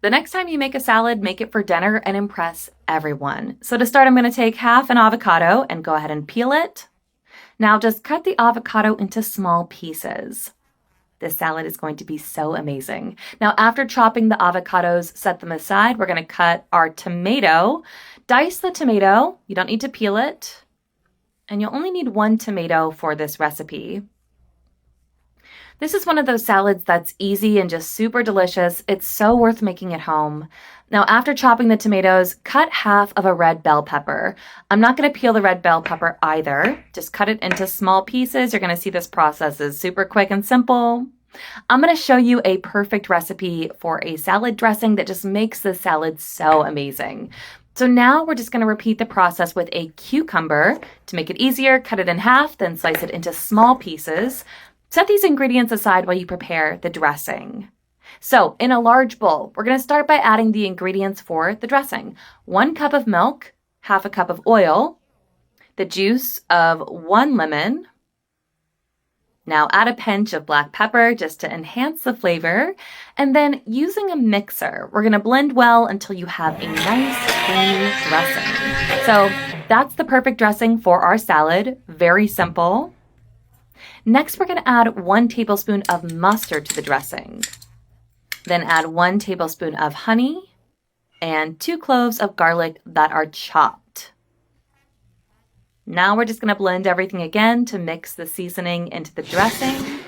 The next time you make a salad, make it for dinner and impress everyone. So to start, I'm going to take half an avocado and go ahead and peel it. Now just cut the avocado into small pieces. This salad is going to be so amazing. Now, after chopping the avocados, set them aside. We're going to cut our tomato. Dice the tomato. You don't need to peel it. And you'll only need one tomato for this recipe. This is one of those salads that's easy and just super delicious. It's so worth making at home. Now, after chopping the tomatoes, cut half of a red bell pepper. I'm not going to peel the red bell pepper either. Just cut it into small pieces. You're going to see this process is super quick and simple. I'm going to show you a perfect recipe for a salad dressing that just makes this salad so amazing. So now we're just going to repeat the process with a cucumber. To make it easier, cut it in half, then slice it into small pieces. Set these ingredients aside while you prepare the dressing. So in a large bowl, we're going to start by adding the ingredients for the dressing. 1 cup of milk, half a cup of oil, the juice of 1 lemon. Now add a pinch of black pepper just to enhance the flavor. And then using a mixer, we're going to blend well until you have a nice creamy dressing. So that's the perfect dressing for our salad. Very simple. Next, we're going to add 1 tablespoon of mustard to the dressing. Then add 1 tablespoon of honey and 2 cloves of garlic that are chopped. Now we're just going to blend everything again to mix the seasoning into the dressing.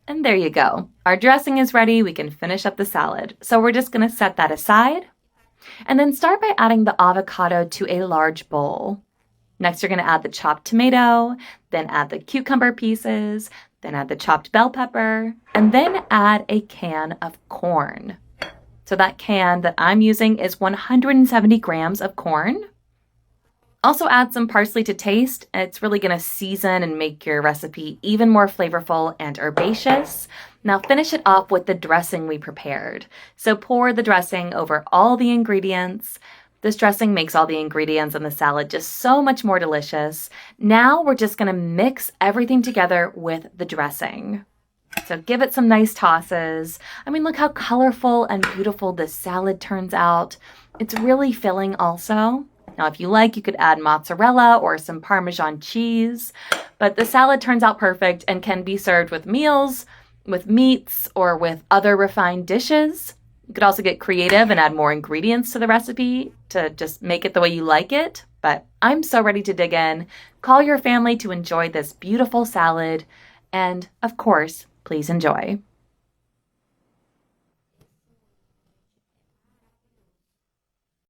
And there you go. Our dressing is ready. We can finish up the salad. So we're just going to set that aside. And then start by adding the avocado to a large bowl. Next, you're going to add the chopped tomato, then add the cucumber pieces, then add the chopped bell pepper, and then add a can of corn. So that can that I'm using is 170 grams of corn. Also add some parsley to taste. It's really going to season and make your recipe even more flavorful and herbaceous. Now finish it off with the dressing we prepared. So pour the dressing over all the ingredients. This dressing makes all the ingredients in the salad just so much more delicious. Now we're just going to mix everything together with the dressing. So give it some nice tosses. I mean, look how colorful and beautiful this salad turns out. It's really filling also. Now, if you like, you could add mozzarella or some Parmesan cheese, but the salad turns out perfect and can be served with meals, with meats, or with other refined dishes. You could also get creative and add more ingredients to the recipe to just make it the way you like it. But I'm so ready to dig in. Call your family to enjoy this beautiful salad. And of course, please enjoy.